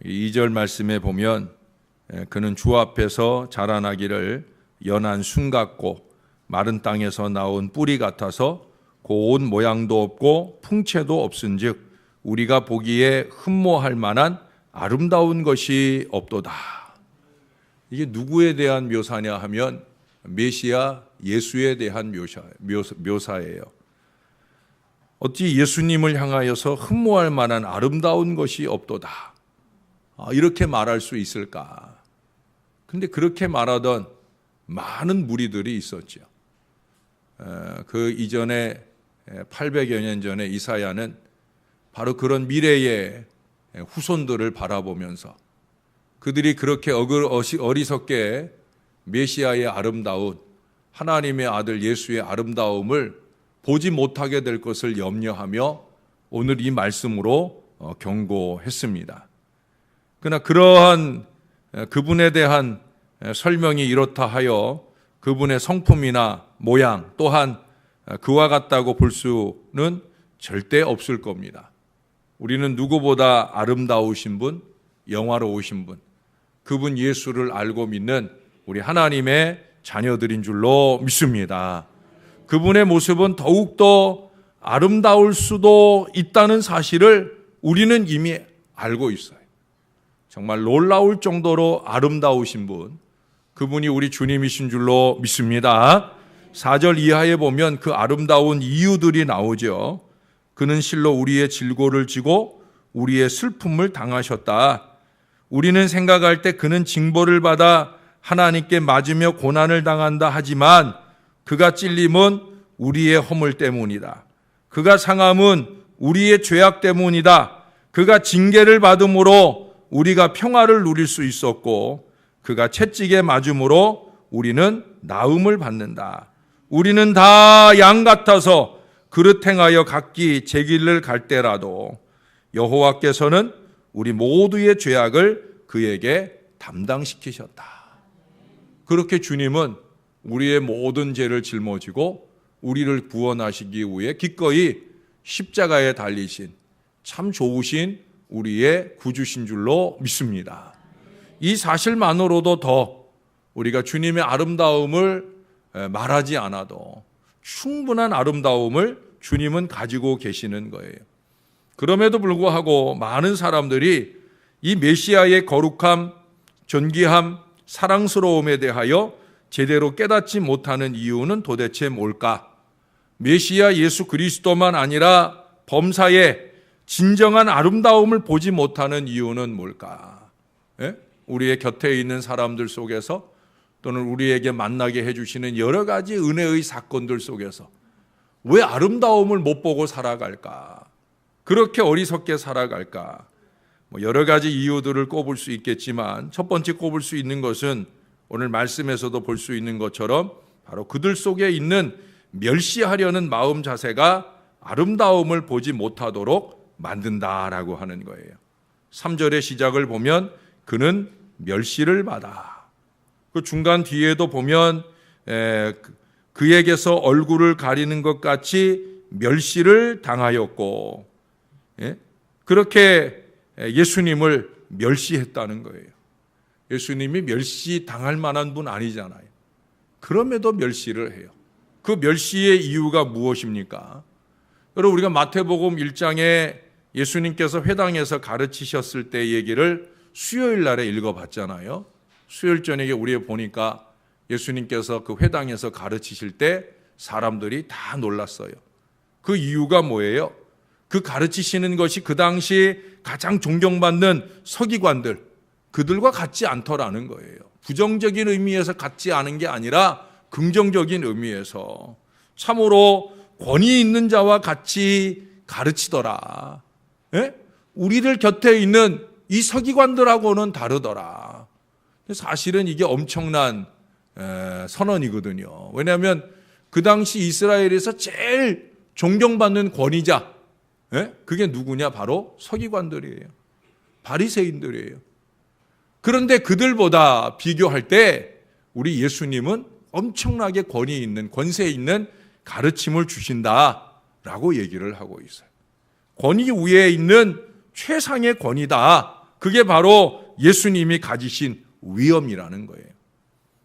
2절 말씀에 보면 그는 주 앞에서 자라나기를 연한 순 같고 마른 땅에서 나온 뿌리 같아서 고운 모양도 없고 풍채도 없은즉 우리가 보기에 흠모할 만한 아름다운 것이 없도다. 이게 누구에 대한 묘사냐 하면 메시아 예수에 대한 묘사예요. 어찌 예수님을 향하여서 흠모할 만한 아름다운 것이 없도다, 이렇게 말할 수 있을까? 근데 그렇게 말하던 많은 무리들이 있었죠. 그 이전에 800여 년 전에 이사야는 바로 그런 미래의 후손들을 바라보면서 그들이 그렇게 어리석게 메시아의 아름다운 하나님의 아들 예수의 아름다움을 보지 못하게 될 것을 염려하며 오늘 이 말씀으로 경고했습니다. 그러나 그러한 그분에 대한 설명이 이렇다 하여 그분의 성품이나 모양 또한 그와 같다고 볼 수는 절대 없을 겁니다. 우리는 누구보다 아름다우신 분, 영화로우신 분, 그분 예수를 알고 믿는 우리 하나님의 자녀들인 줄로 믿습니다. 그분의 모습은 더욱더 아름다울 수도 있다는 사실을 우리는 이미 알고 있어요. 정말 놀라울 정도로 아름다우신 분, 그분이 우리 주님이신 줄로 믿습니다. 4절 이하에 보면 그 아름다운 이유들이 나오죠. 그는 실로 우리의 질고를 지고 우리의 슬픔을 당하셨다. 우리는 생각할 때 그는 징벌을 받아 하나님께 맞으며 고난을 당한다 하지만 그가 찔림은 우리의 허물 때문이다. 그가 상함은 우리의 죄악 때문이다. 그가 징계를 받음으로 우리가 평화를 누릴 수 있었고 그가 채찍에 맞음으로 우리는 나음을 받는다. 우리는 다 양 같아서 그릇 행하여 각기 제 길을 갈 때라도 여호와께서는 우리 모두의 죄악을 그에게 담당시키셨다. 그렇게 주님은 우리의 모든 죄를 짊어지고 우리를 구원하시기 위해 기꺼이 십자가에 달리신 참 좋으신 우리의 구주신 줄로 믿습니다. 이 사실만으로도 더 우리가 주님의 아름다움을 말하지 않아도 충분한 아름다움을 주님은 가지고 계시는 거예요. 그럼에도 불구하고 많은 사람들이 이 메시아의 거룩함, 존귀함, 사랑스러움에 대하여 제대로 깨닫지 못하는 이유는 도대체 뭘까? 메시아 예수 그리스도만 아니라 범사에 진정한 아름다움을 보지 못하는 이유는 뭘까? 우리의 곁에 있는 사람들 속에서 또는 우리에게 만나게 해주시는 여러 가지 은혜의 사건들 속에서 왜 아름다움을 못 보고 살아갈까? 그렇게 어리석게 살아갈까? 여러 가지 이유들을 꼽을 수 있겠지만 첫 번째 꼽을 수 있는 것은 오늘 말씀에서도 볼 수 있는 것처럼 바로 그들 속에 있는 멸시하려는 마음 자세가 아름다움을 보지 못하도록 만든다라고 하는 거예요. 3절의 시작을 보면 그는 멸시를 받아. 그 중간 뒤에도 보면 그에게서 얼굴을 가리는 것 같이 멸시를 당하였고, 그렇게 예수님을 멸시했다는 거예요. 예수님이 멸시당할 만한 분 아니잖아요. 그럼에도 멸시를 해요. 그 멸시의 이유가 무엇입니까? 여러분, 우리가 마태복음 1장에 예수님께서 회당에서 가르치셨을 때 얘기를 수요일 날에 읽어봤잖아요. 수요일 저녁에 우리 보니까 예수님께서 그 회당에서 가르치실 때 사람들이 다 놀랐어요. 그 이유가 뭐예요? 그 가르치시는 것이 그 당시 가장 존경받는 서기관들, 그들과 같지 않더라는 거예요. 부정적인 의미에서 같지 않은 게 아니라 긍정적인 의미에서 참으로 권위 있는 자와 같이 가르치더라. 우리들 곁에 있는 이 서기관들하고는 다르더라. 사실은 이게 엄청난 선언이거든요. 왜냐하면 그 당시 이스라엘에서 제일 존경받는 권위자, 그게 누구냐? 바로 서기관들이에요. 바리새인들이에요. 그런데 그들보다 비교할 때 우리 예수님은 엄청나게 권위 있는, 권세 있는 가르침을 주신다라고 얘기를 하고 있어요. 권위 위에 있는 최상의 권위다 그게 바로 예수님이 가지신 위엄이라는 거예요.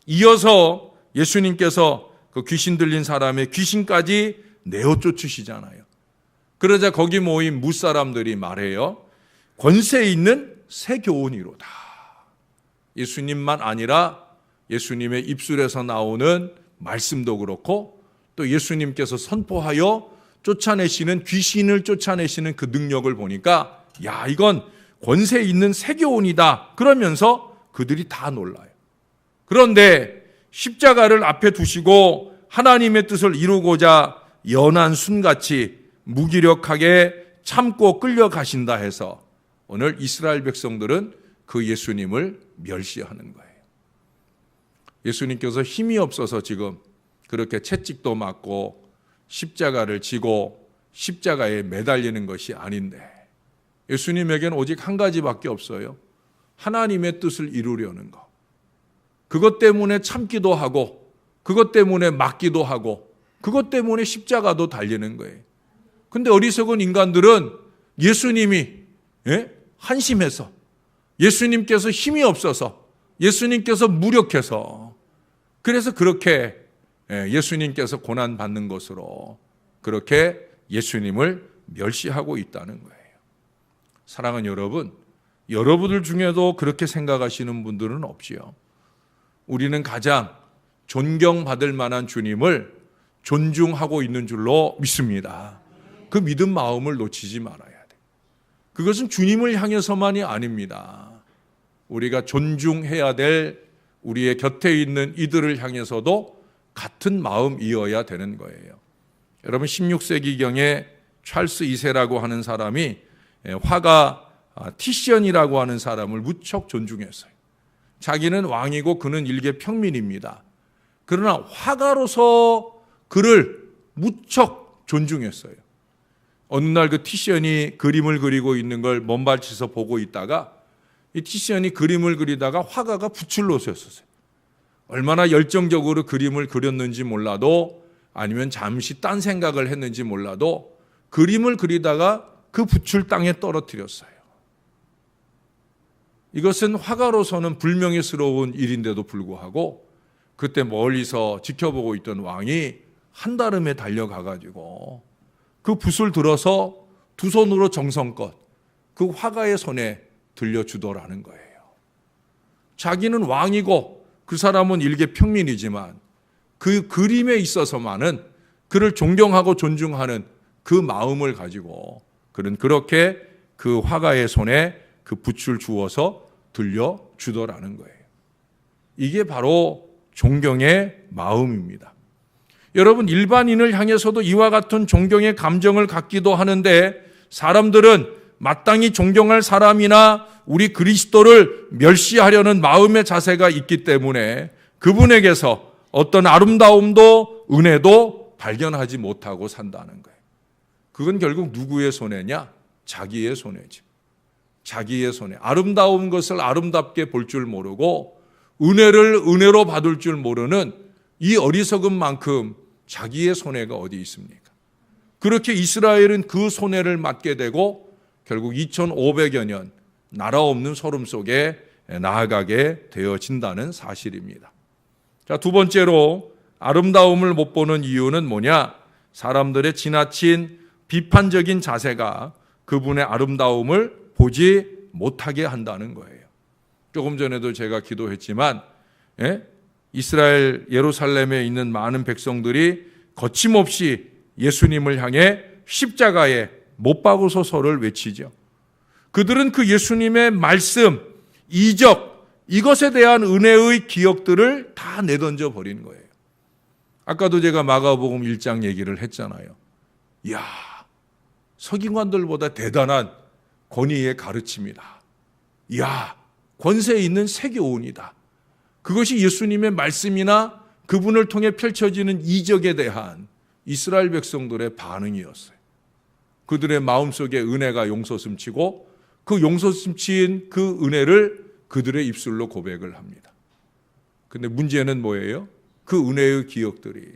이어서 예수님께서 그 귀신 들린 사람의 귀신까지 내어 쫓으시잖아요. 그러자 거기 모인 무사람들이 말해요. 권세 있는 새 교훈이로다. 예수님만 아니라 예수님의 입술에서 나오는 말씀도 그렇고 또 예수님께서 선포하여 쫓아내시는 귀신을 쫓아내시는 그 능력을 보니까 야, 이건 권세 있는 새 교훈이다. 그러면서 그들이 다 놀라요. 그런데 십자가를 앞에 두시고 하나님의 뜻을 이루고자 연한 순같이 무기력하게 참고 끌려가신다 해서 오늘 이스라엘 백성들은 그 예수님을 멸시하는 거예요. 예수님께서 힘이 없어서 지금 그렇게 채찍도 맞고 십자가를 지고 십자가에 매달리는 것이 아닌데 예수님에게는 오직 한 가지밖에 없어요. 하나님의 뜻을 이루려는 것. 그것 때문에 참기도 하고 그것 때문에 맞기도 하고 그것 때문에 십자가도 달리는 거예요. 근데 어리석은 인간들은 예수님이 한심해서 예수님께서 힘이 없어서 예수님께서 무력해서 그래서 그렇게 예수님께서 고난받는 것으로 그렇게 예수님을 멸시하고 있다는 거예요. 사랑하는 여러분, 여러분들 중에도 그렇게 생각하시는 분들은 없지요. 우리는 가장 존경받을 만한 주님을 존중하고 있는 줄로 믿습니다. 그 믿음 마음을 놓치지 말아야 돼요. 그것은 주님을 향해서만이 아닙니다. 우리가 존중해야 될 우리의 곁에 있는 이들을 향해서도 같은 마음이어야 되는 거예요. 여러분 16세기경에 찰스 2세라고 하는 사람이 화가 티시언이라고 하는 사람을 무척 존중했어요. 자기는 왕이고 그는 일개 평민입니다. 그러나 화가로서 그를 무척 존중했어요. 어느 날 그 티시언이 그림을 그리고 있는 걸 먼발치서 보고 있다가 이 티시언이 그림을 그리다가 화가가 붓을 놓으셨어요. 얼마나 열정적으로 그림을 그렸는지 몰라도 아니면 잠시 딴 생각을 했는지 몰라도 그림을 그리다가 그 붓을 땅에 떨어뜨렸어요. 이것은 화가로서는 불명예스러운 일인데도 불구하고 그때 멀리서 지켜보고 있던 왕이 한달음에 달려가가지고 그 붓을 들어서 두 손으로 정성껏 그 화가의 손에 들려주더라는 거예요. 자기는 왕이고 그 사람은 일개 평민이지만 그 그림에 있어서만은 그를 존경하고 존중하는 그 마음을 가지고 그는 그렇게 그 화가의 손에 그 붓을 주어서 들려주더라는 거예요. 이게 바로 존경의 마음입니다. 여러분 일반인을 향해서도 이와 같은 존경의 감정을 갖기도 하는데 사람들은 마땅히 존경할 사람이나 우리 그리스도를 멸시하려는 마음의 자세가 있기 때문에 그분에게서 어떤 아름다움도 은혜도 발견하지 못하고 산다는 거예요. 그건 결국 누구의 손해냐? 자기의 손해지. 자기의 손해. 아름다운 것을 아름답게 볼 줄 모르고 은혜를 은혜로 받을 줄 모르는 이 어리석은 만큼 자기의 손해가 어디 있습니까? 그렇게 이스라엘은 그 손해를 맞게 되고 결국 2500여 년 나라 없는 소름 속에 나아가게 되어진다는 사실입니다. 자, 두 번째로 아름다움을 못 보는 이유는 뭐냐? 사람들의 지나친 비판적인 자세가 그분의 아름다움을 보지 못하게 한다는 거예요. 조금 전에도 제가 기도했지만 이스라엘 예루살렘에 있는 많은 백성들이 거침없이 예수님을 향해 십자가에 못 박으소서를 외치죠. 그들은 그 예수님의 말씀, 이적, 이것에 대한 은혜의 기억들을 다 내던져 버린 거예요. 아까도 제가 마가복음 1장 얘기를 했잖아요. 이야, 서기관들보다 대단한 권위의 가르침이다. 이야, 권세 있는 세교훈이다. 그것이 예수님의 말씀이나 그분을 통해 펼쳐지는 이적에 대한 이스라엘 백성들의 반응이었어요. 그들의 마음속에 은혜가 용솟음치고 그 용솟음친 그 은혜를 그들의 입술로 고백을 합니다. 그런데 문제는 뭐예요? 그 은혜의 기억들이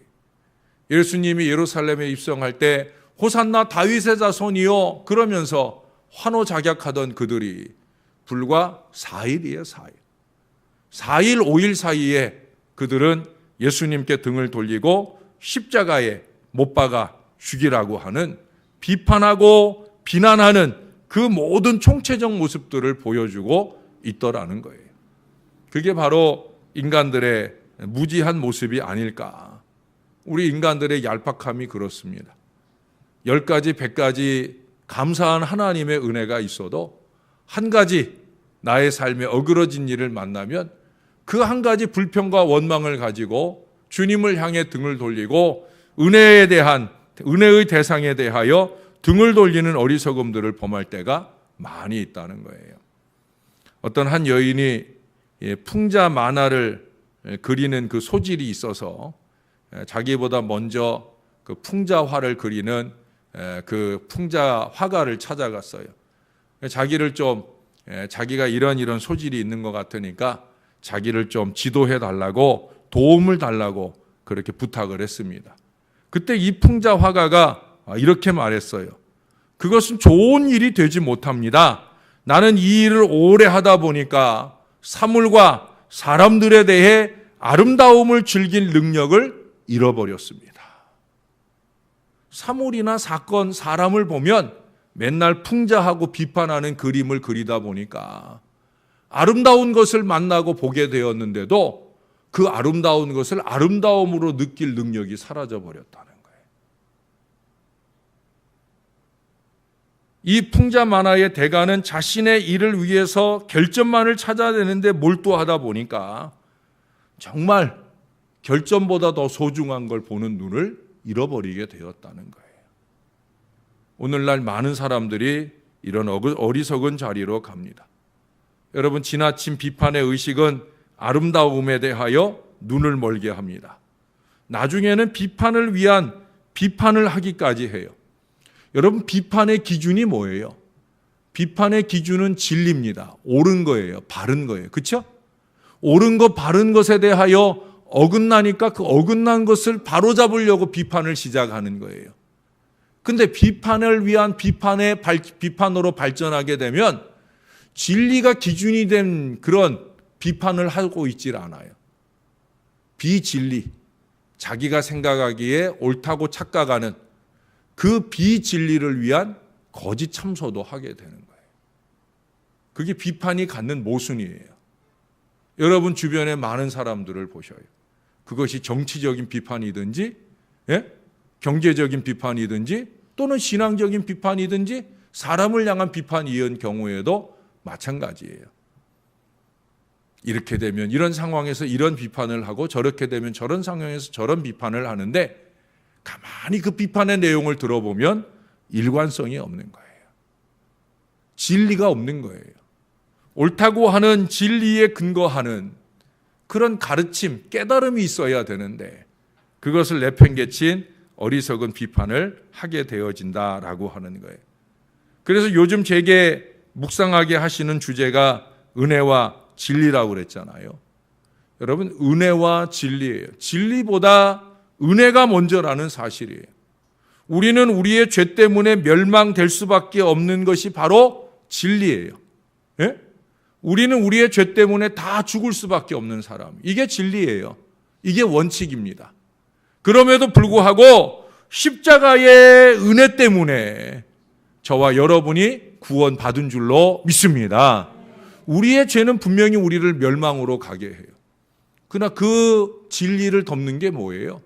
예수님이 예루살렘에 입성할 때 호산나 다윗의 자손이요 그러면서 환호작약하던 그들이 불과 4일이에요. 4일. 4일, 5일 사이에 그들은 예수님께 등을 돌리고 십자가에 못 박아 죽이라고 하는 비판하고 비난하는 그 모든 총체적 모습들을 보여주고 있더라는 거예요. 그게 바로 인간들의 무지한 모습이 아닐까. 우리 인간들의 얄팍함이 그렇습니다. 10가지, 100가지 감사한 하나님의 은혜가 있어도 한 가지 나의 삶에 어그러진 일을 만나면 그 한 가지 불평과 원망을 가지고 주님을 향해 등을 돌리고 은혜의 대상에 대하여 등을 돌리는 어리석음들을 범할 때가 많이 있다는 거예요. 어떤 한 여인이 풍자 만화를 그리는 그 소질이 있어서 자기보다 먼저 그 풍자화를 그리는 그 풍자 화가를 찾아갔어요. 자기가 이런 소질이 있는 것 같으니까 자기를 좀 지도해 달라고, 도움을 달라고 그렇게 부탁을 했습니다. 그때 이 풍자 화가가 이렇게 말했어요. 그것은 좋은 일이 되지 못합니다. 나는 이 일을 오래 하다 보니까 사물과 사람들에 대해 아름다움을 즐길 능력을 잃어버렸습니다. 사물이나 사건, 사람을 보면 맨날 풍자하고 비판하는 그림을 그리다 보니까 아름다운 것을 만나고 보게 되었는데도 그 아름다운 것을 아름다움으로 느낄 능력이 사라져 버렸다는 거예요. 이 풍자 만화의 대가는 자신의 일을 위해서 결점만을 찾아내는데 몰두하다 보니까 정말 결점보다 더 소중한 걸 보는 눈을 잃어버리게 되었다는 거예요. 오늘날 많은 사람들이 이런 어리석은 자리로 갑니다. 여러분, 지나친 비판의 의식은 아름다움에 대하여 눈을 멀게 합니다. 나중에는 비판을 위한 비판을 하기까지 해요. 여러분, 비판의 기준이 뭐예요? 비판의 기준은 진리입니다. 옳은 거예요. 바른 거예요. 그렇죠? 옳은 것, 바른 것에 대하여 어긋나니까 그 어긋난 것을 바로잡으려고 비판을 시작하는 거예요. 근데 비판을 위한 비판으로 발전하게 되면 진리가 기준이 된 그런 비판을 하고 있질 않아요. 비진리, 자기가 생각하기에 옳다고 착각하는 그 비진리를 위한 거짓 참소도 하게 되는 거예요. 그게 비판이 갖는 모순이에요. 여러분 주변에 많은 사람들을 보셔요. 그것이 정치적인 비판이든지, 경제적인 비판이든지, 또는 신앙적인 비판이든지, 사람을 향한 비판이은 경우에도 마찬가지예요. 이렇게 되면 이런 상황에서 이런 비판을 하고, 저렇게 되면 저런 상황에서 저런 비판을 하는데, 가만히 그 비판의 내용을 들어보면 일관성이 없는 거예요. 진리가 없는 거예요. 옳다고 하는 진리에 근거하는 그런 가르침, 깨달음이 있어야 되는데 그것을 내팽개친 어리석은 비판을 하게 되어진다라고 하는 거예요. 그래서 요즘 제게 묵상하게 하시는 주제가 은혜와 진리라고 그랬잖아요. 여러분, 은혜와 진리예요. 진리보다 은혜가 먼저라는 사실이에요. 우리는 우리의 죄 때문에 멸망될 수밖에 없는 것이 바로 진리예요. 예? 우리는 우리의 죄 때문에 다 죽을 수밖에 없는 사람. 이게 진리예요. 이게 원칙입니다. 그럼에도 불구하고 십자가의 은혜 때문에 저와 여러분이 구원받은 줄로 믿습니다. 우리의 죄는 분명히 우리를 멸망으로 가게 해요. 그러나 그 진리를 덮는 게 뭐예요?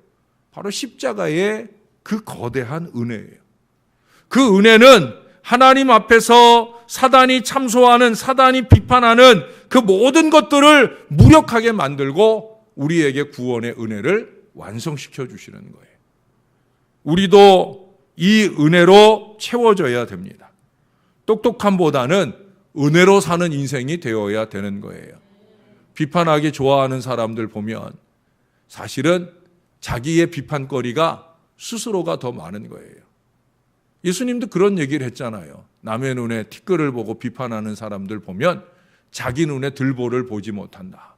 바로 십자가의 그 거대한 은혜예요. 그 은혜는 하나님 앞에서 사단이 참소하는, 사단이 비판하는 그 모든 것들을 무력하게 만들고 우리에게 구원의 은혜를 완성시켜 주시는 거예요. 우리도 이 은혜로 채워져야 됩니다. 똑똑함보다는 은혜로 사는 인생이 되어야 되는 거예요. 비판하기 좋아하는 사람들 보면 사실은 자기의 비판거리가 스스로가 더 많은 거예요. 예수님도 그런 얘기를 했잖아요. 남의 눈에 티끌을 보고 비판하는 사람들 보면 자기 눈에 들보를 보지 못한다.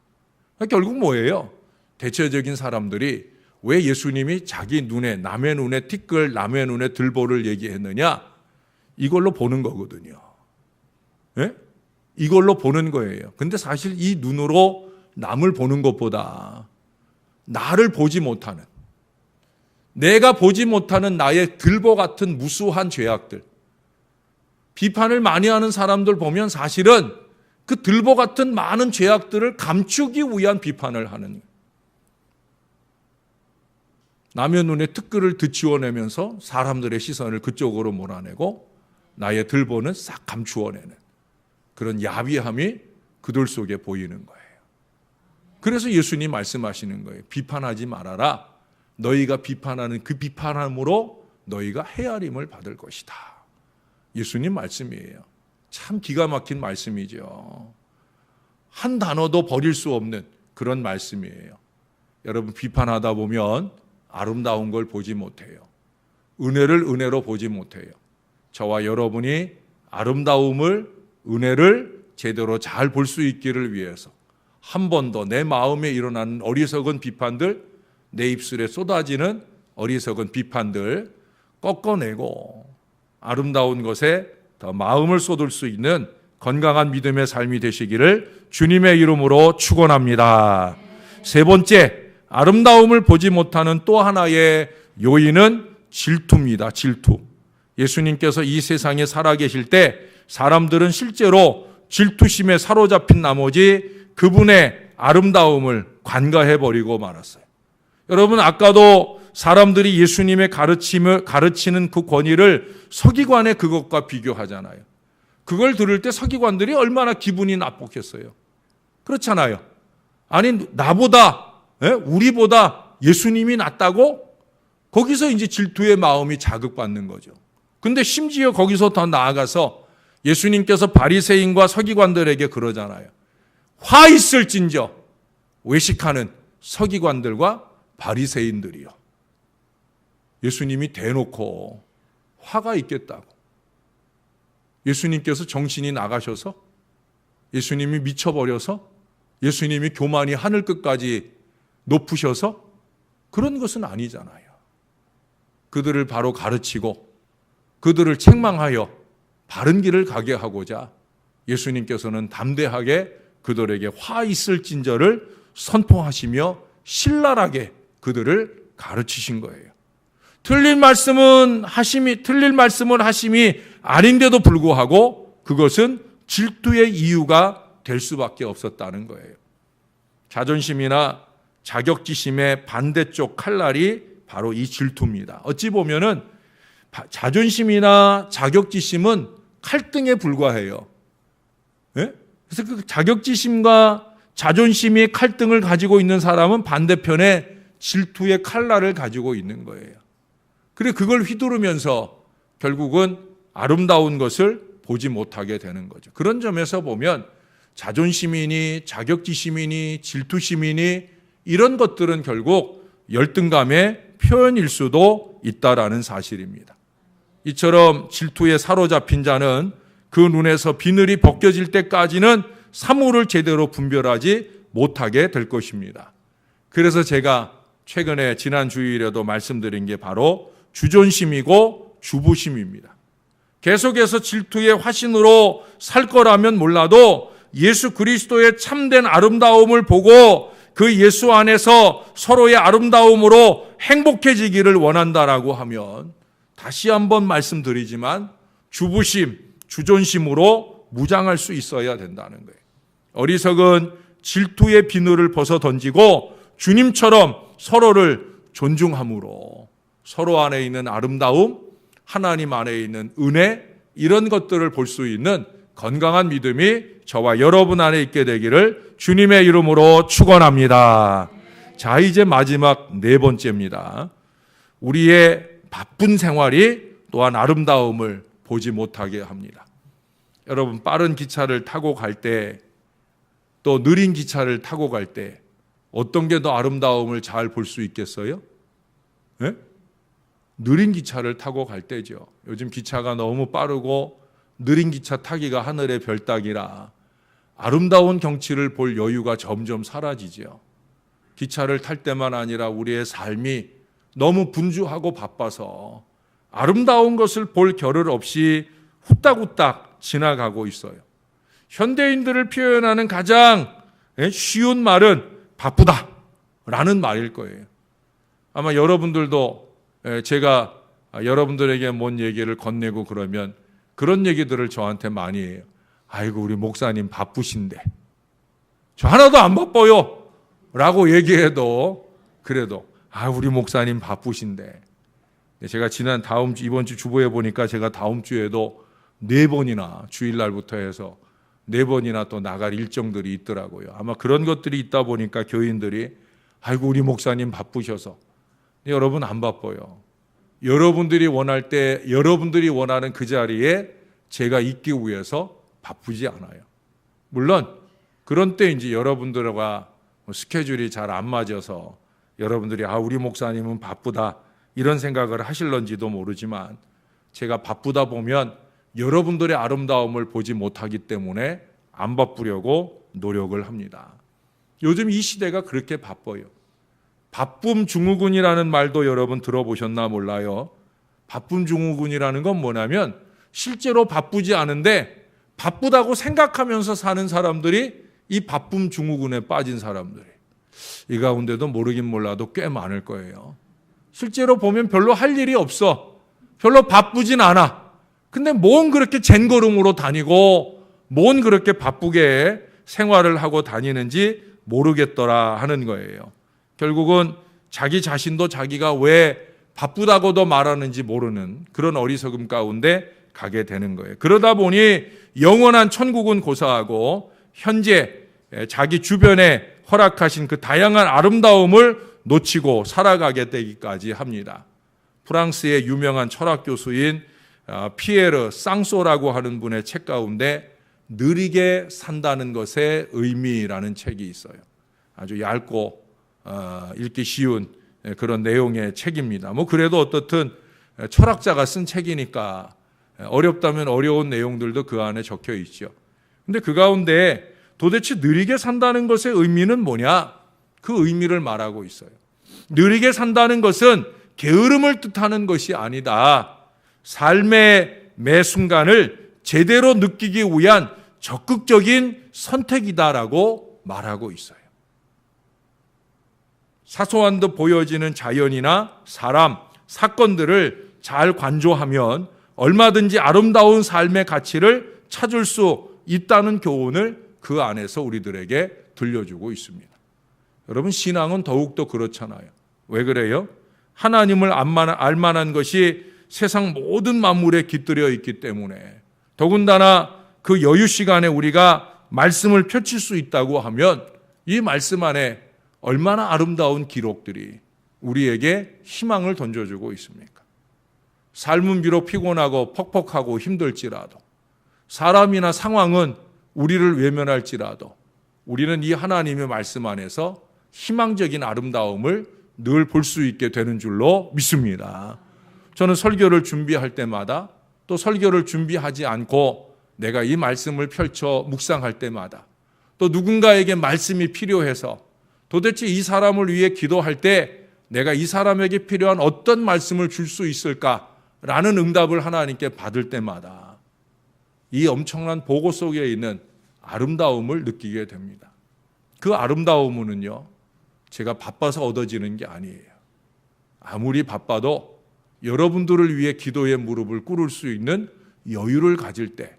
결국 뭐예요? 대체적인 사람들이 왜 예수님이 자기 눈에, 남의 눈에 티끌, 남의 눈에 들보를 얘기했느냐? 이걸로 보는 거거든요. 예? 이걸로 보는 거예요. 근데 사실 이 눈으로 남을 보는 것보다 나를 보지 못하는, 내가 보지 못하는 나의 들보 같은 무수한 죄악들, 비판을 많이 하는 사람들 보면 사실은 그 들보 같은 많은 죄악들을 감추기 위한 비판을 하는 거예요. 남의 눈에 특글을 드치워내면서 사람들의 시선을 그쪽으로 몰아내고 나의 들보는 싹 감추어내는 그런 야비함이 그들 속에 보이는 거예요. 그래서 예수님 말씀하시는 거예요. 비판하지 말아라. 너희가 비판하는 그 비판함으로 너희가 헤아림을 받을 것이다. 예수님 말씀이에요. 참 기가 막힌 말씀이죠. 한 단어도 버릴 수 없는 그런 말씀이에요. 여러분, 비판하다 보면 아름다운 걸 보지 못해요. 은혜를 은혜로 보지 못해요. 저와 여러분이 아름다움을, 은혜를 제대로 잘 볼 수 있기를 위해서 한 번 더 내 마음에 일어나는 어리석은 비판들, 내 입술에 쏟아지는 어리석은 비판들 꺾어내고 아름다운 것에 더 마음을 쏟을 수 있는 건강한 믿음의 삶이 되시기를 주님의 이름으로 축원합니다. 세 번째, 아름다움을 보지 못하는 또 하나의 요인은 질투입니다. 질투. 예수님께서 이 세상에 살아계실 때 사람들은 실제로 질투심에 사로잡힌 나머지 그분의 아름다움을 관가해버리고 말았어요. 여러분, 아까도 사람들이 예수님의 가르치는 그 권위를 서기관의 그것과 비교하잖아요. 그걸 들을 때 서기관들이 얼마나 기분이 나빴겠어요. 그렇잖아요. 아니, 나보다, 우리보다 예수님이 낫다고? 거기서 이제 질투의 마음이 자극받는 거죠. 근데 심지어 거기서 더 나아가서 예수님께서 바리새인과 서기관들에게 그러잖아요. 화 있을진저 외식하는 서기관들과 바리새인들이요. 예수님이 대놓고 화가 있겠다고. 예수님께서 정신이 나가셔서, 예수님이 미쳐버려서, 예수님이 교만이 하늘 끝까지 높으셔서 그런 것은 아니잖아요. 그들을 바로 가르치고 그들을 책망하여 바른 길을 가게 하고자 예수님께서는 담대하게 그들에게 화 있을진저를 선포하시며 신랄하게 그들을 가르치신 거예요. 틀린 말씀을 하심이 아닌데도 불구하고 그것은 질투의 이유가 될 수밖에 없었다는 거예요. 자존심이나 자격지심의 반대쪽 칼날이 바로 이 질투입니다. 어찌 보면은 자존심이나 자격지심은 칼등에 불과해요. 예? 그래서 그 자격지심과 자존심이 칼등을 가지고 있는 사람은 반대편에 질투의 칼날을 가지고 있는 거예요. 그래, 그걸 휘두르면서 결국은 아름다운 것을 보지 못하게 되는 거죠. 그런 점에서 보면 자존심이니 자격지심이니 질투심이니 이런 것들은 결국 열등감의 표현일 수도 있다라는 사실입니다. 이처럼 질투에 사로잡힌 자는 그 눈에서 비늘이 벗겨질 때까지는 사물을 제대로 분별하지 못하게 될 것입니다. 그래서 제가 최근에 지난 주일에도 말씀드린 게 바로 주존심이고 주부심입니다. 계속해서 질투의 화신으로 살 거라면 몰라도 예수 그리스도의 참된 아름다움을 보고 그 예수 안에서 서로의 아름다움으로 행복해지기를 원한다라고 하면 다시 한번 말씀드리지만 주부심, 주존심으로 무장할 수 있어야 된다는 거예요. 어리석은 질투의 비늘을 벗어 던지고 주님처럼 서로를 존중함으로 서로 안에 있는 아름다움, 하나님 안에 있는 은혜, 이런 것들을 볼 수 있는 건강한 믿음이 저와 여러분 안에 있게 되기를 주님의 이름으로 축원합니다. 자, 이제 마지막 네 번째입니다. 우리의 바쁜 생활이 또한 아름다움을 보지 못하게 합니다. 여러분, 빠른 기차를 타고 갈 때, 또 느린 기차를 타고 갈 때 어떤 게 더 아름다움을 잘 볼 수 있겠어요? 네? 느린 기차를 타고 갈 때죠. 요즘 기차가 너무 빠르고 느린 기차 타기가 하늘의 별 따기라 아름다운 경치를 볼 여유가 점점 사라지죠. 기차를 탈 때만 아니라 우리의 삶이 너무 분주하고 바빠서 아름다운 것을 볼 겨를 없이 후딱후딱 지나가고 있어요. 현대인들을 표현하는 가장 쉬운 말은 바쁘다라는 말일 거예요. 아마 여러분들도 제가 여러분들에게 뭔 얘기를 건네고 그러면 그런 얘기들을 저한테 많이 해요. 아이고 우리 목사님 바쁘신데. 저 하나도 안 바빠요 라고 얘기해도 그래도 우리 목사님 바쁘신데. 제가 이번 주 주보에 보니까 제가 다음 주에도 4번이나 주일날부터 해서 4번이나 또 나갈 일정들이 있더라고요. 아마 그런 것들이 있다 보니까 교인들이 아이고 우리 목사님 바쁘셔서. 여러분 안 바빠요. 여러분들이 원할 때 여러분들이 원하는 그 자리에 제가 있기 위해서 바쁘지 않아요. 물론 그런 때 이제 여러분들과 스케줄이 잘 안 맞아서 여러분들이 우리 목사님은 바쁘다 이런 생각을 하실런지도 모르지만 제가 바쁘다 보면 여러분들의 아름다움을 보지 못하기 때문에 안 바쁘려고 노력을 합니다. 요즘 이 시대가 그렇게 바빠요. 바쁨 증후군이라는 말도 여러분 들어보셨나 몰라요. 바쁨 증후군이라는 건 뭐냐면 실제로 바쁘지 않은데 바쁘다고 생각하면서 사는 사람들이 이 바쁨 증후군에 빠진 사람들이 이 가운데도 모르긴 몰라도 꽤 많을 거예요. 실제로 보면 별로 할 일이 없어. 별로 바쁘진 않아. 근데 뭔 그렇게 젠걸음으로 다니고 뭔 그렇게 바쁘게 생활을 하고 다니는지 모르겠더라 하는 거예요. 결국은 자기 자신도 자기가 왜 바쁘다고도 말하는지 모르는 그런 어리석음 가운데 가게 되는 거예요. 그러다 보니 영원한 천국은 고사하고 현재 자기 주변에 허락하신 그 다양한 아름다움을 놓치고 살아가게 되기까지 합니다. 프랑스의 유명한 철학 교수인 피에르 쌍소라고 하는 분의 책 가운데 느리게 산다는 것의 의미라는 책이 있어요. 아주 얇고 읽기 쉬운 그런 내용의 책입니다. 그래도 어떻든 철학자가 쓴 책이니까 어렵다면 어려운 내용들도 그 안에 적혀 있죠. 근데 그 가운데 도대체 느리게 산다는 것의 의미는 뭐냐? 그 의미를 말하고 있어요. 느리게 산다는 것은 게으름을 뜻하는 것이 아니다. 삶의 매 순간을 제대로 느끼기 위한 적극적인 선택이다라고 말하고 있어요. 사소한 듯 보여지는 자연이나 사람, 사건들을 잘 관조하면 얼마든지 아름다운 삶의 가치를 찾을 수 있다는 교훈을 그 안에서 우리들에게 들려주고 있습니다. 여러분 신앙은 더욱더 그렇잖아요. 왜 그래요? 하나님을 알 만한 것이 세상 모든 만물에 깃들여 있기 때문에 더군다나 그 여유 시간에 우리가 말씀을 펼칠 수 있다고 하면 이 말씀 안에 얼마나 아름다운 기록들이 우리에게 희망을 던져주고 있습니까? 삶은 비록 피곤하고 퍽퍽하고 힘들지라도 사람이나 상황은 우리를 외면할지라도 우리는 이 하나님의 말씀 안에서 희망적인 아름다움을 늘 볼 수 있게 되는 줄로 믿습니다. 저는 설교를 준비할 때마다 또 설교를 준비하지 않고 내가 이 말씀을 펼쳐 묵상할 때마다 또 누군가에게 말씀이 필요해서 도대체 이 사람을 위해 기도할 때 내가 이 사람에게 필요한 어떤 말씀을 줄 수 있을까라는 응답을 하나님께 받을 때마다 이 엄청난 보고 속에 있는 아름다움을 느끼게 됩니다. 그 아름다움은요, 제가 바빠서 얻어지는 게 아니에요. 아무리 바빠도 여러분들을 위해 기도의 무릎을 꿇을 수 있는 여유를 가질 때,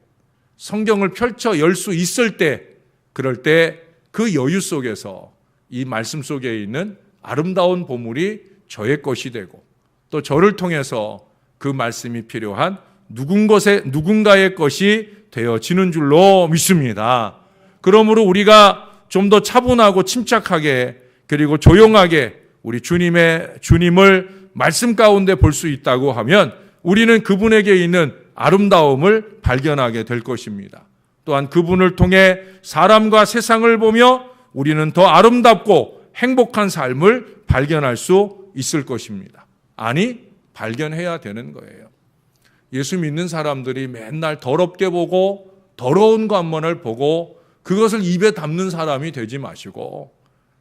성경을 펼쳐 열 수 있을 때, 그럴 때 그 여유 속에서 이 말씀 속에 있는 아름다운 보물이 저의 것이 되고 또 저를 통해서 그 말씀이 필요한 누군가의 것이 되어지는 줄로 믿습니다. 그러므로 우리가 좀 더 차분하고 침착하게 그리고 조용하게 우리 주님을 말씀 가운데 볼 수 있다고 하면 우리는 그분에게 있는 아름다움을 발견하게 될 것입니다. 또한 그분을 통해 사람과 세상을 보며 우리는 더 아름답고 행복한 삶을 발견할 수 있을 것입니다. 아니, 발견해야 되는 거예요. 예수 믿는 사람들이 맨날 더럽게 보고 더러운 것만을 보고 그것을 입에 담는 사람이 되지 마시고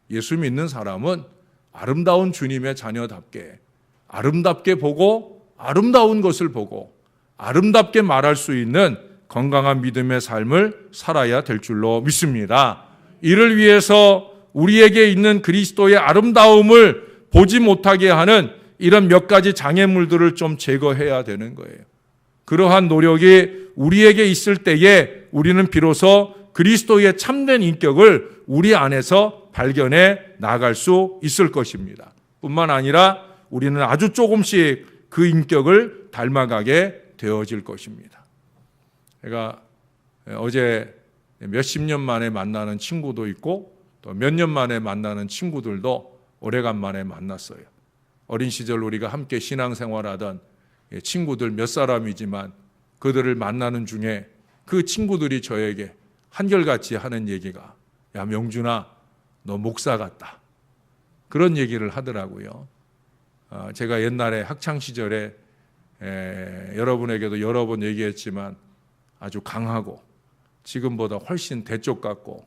예수 믿는 사람은 아름다운 주님의 자녀답게 아름답게 보고 아름다운 것을 보고 아름답게 말할 수 있는 건강한 믿음의 삶을 살아야 될 줄로 믿습니다. 이를 위해서 우리에게 있는 그리스도의 아름다움을 보지 못하게 하는 이런 몇 가지 장애물들을 좀 제거해야 되는 거예요. 그러한 노력이 우리에게 있을 때에 우리는 비로소 그리스도의 참된 인격을 우리 안에서 발견해 나갈 수 있을 것입니다. 뿐만 아니라 우리는 아주 조금씩 그 인격을 닮아가게 되어질 것입니다. 제가 어제 몇십 년 만에 만나는 친구도 있고 또 몇 년 만에 만나는 친구들도 오래간만에 만났어요. 어린 시절 우리가 함께 신앙생활하던 친구들 몇 사람이지만 그들을 만나는 중에 그 친구들이 저에게 한결같이 하는 얘기가 야 명준아 너 목사 같다. 그런 얘기를 하더라고요. 제가 옛날에 학창시절에 여러분에게도 여러 번 얘기했지만 아주 강하고 지금보다 훨씬 대쪽 같고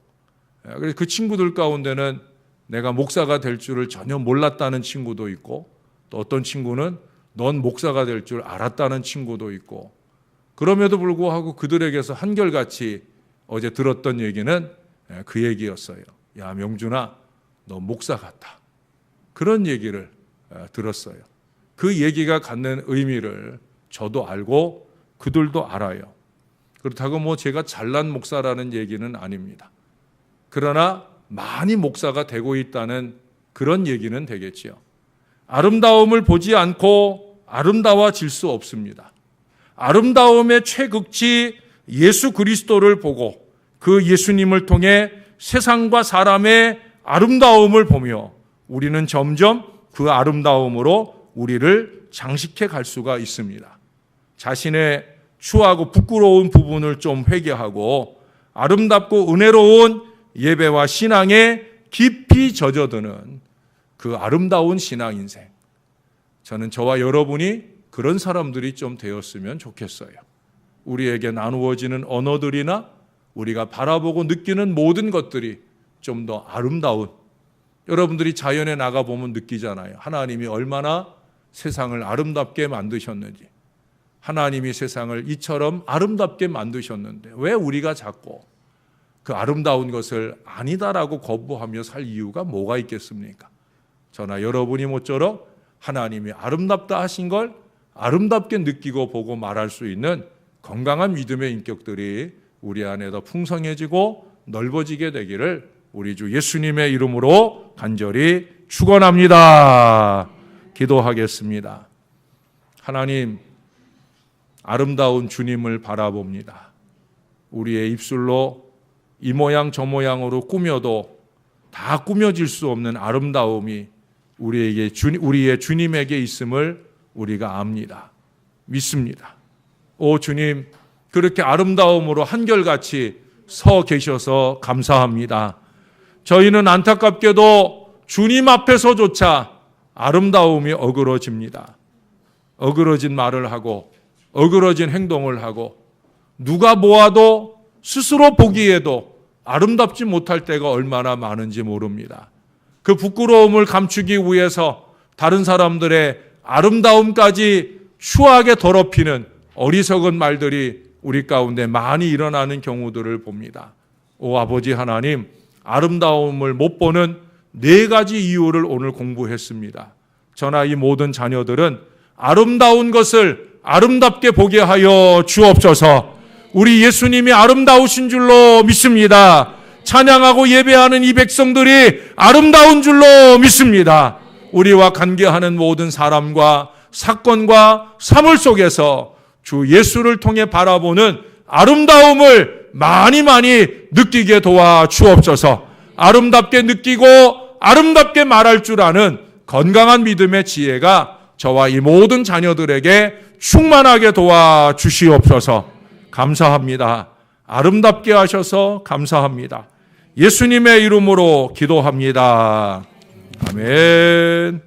그래서 그 친구들 가운데는 내가 목사가 될 줄을 전혀 몰랐다는 친구도 있고 또 어떤 친구는 넌 목사가 될 줄 알았다는 친구도 있고 그럼에도 불구하고 그들에게서 한결같이 어제 들었던 얘기는 그 얘기였어요. 야 명준아 너 목사 같다. 그런 얘기를 들었어요. 그 얘기가 갖는 의미를 저도 알고 그들도 알아요. 그렇다고 뭐 제가 잘난 목사라는 얘기는 아닙니다. 그러나 많이 목사가 되고 있다는 그런 얘기는 되겠지요. 아름다움을 보지 않고 아름다워질 수 없습니다. 아름다움의 최극치 예수 그리스도를 보고 그 예수님을 통해 세상과 사람의 아름다움을 보며 우리는 점점 그 아름다움으로 우리를 장식해 갈 수가 있습니다. 자신의 추하고 부끄러운 부분을 좀 회개하고 아름답고 은혜로운 예배와 신앙에 깊이 젖어드는 그 아름다운 신앙 인생. 저는 저와 여러분이 그런 사람들이 좀 되었으면 좋겠어요. 우리에게 나누어지는 언어들이나 우리가 바라보고 느끼는 모든 것들이 좀 더 아름다운, 여러분들이 자연에 나가보면 느끼잖아요. 하나님이 얼마나 세상을 아름답게 만드셨는지, 하나님이 세상을 이처럼 아름답게 만드셨는데 왜 우리가 자꾸 그 아름다운 것을 아니다라고 거부하며 살 이유가 뭐가 있겠습니까? 저나 여러분이 모쪼록 하나님이 아름답다 하신 걸 아름답게 느끼고 보고 말할 수 있는 건강한 믿음의 인격들이 우리 안에 더 풍성해지고 넓어지게 되기를 우리 주 예수님의 이름으로 간절히 축원합니다. 기도하겠습니다. 하나님, 아름다운 주님을 바라봅니다. 우리의 입술로 이 모양 저 모양으로 꾸며도 다 꾸며질 수 없는 아름다움이 우리의 주님에게 있음을 우리가 압니다. 믿습니다. 오 주님, 그렇게 아름다움으로 한결같이 서 계셔서 감사합니다. 저희는 안타깝게도 주님 앞에서조차 아름다움이 어그러집니다. 어그러진 말을 하고 어그러진 행동을 하고 누가 보아도 스스로 보기에도 아름답지 못할 때가 얼마나 많은지 모릅니다. 그 부끄러움을 감추기 위해서 다른 사람들의 아름다움까지 추하게 더럽히는 어리석은 말들이 우리 가운데 많이 일어나는 경우들을 봅니다. 오 아버지 하나님, 아름다움을 못 보는 4가지 이유를 오늘 공부했습니다. 저나 이 모든 자녀들은 아름다운 것을 아름답게 보게 하여 주옵소서. 우리 예수님이 아름다우신 줄로 믿습니다. 찬양하고 예배하는 이 백성들이 아름다운 줄로 믿습니다. 우리와 관계하는 모든 사람과 사건과 사물 속에서 주 예수를 통해 바라보는 아름다움을 많이 느끼게 도와 주옵소서. 아름답게 느끼고 아름답게 말할 줄 아는 건강한 믿음의 지혜가 저와 이 모든 자녀들에게 충만하게 도와 주시옵소서. 감사합니다. 아름답게 하셔서 감사합니다. 예수님의 이름으로 기도합니다. 아멘.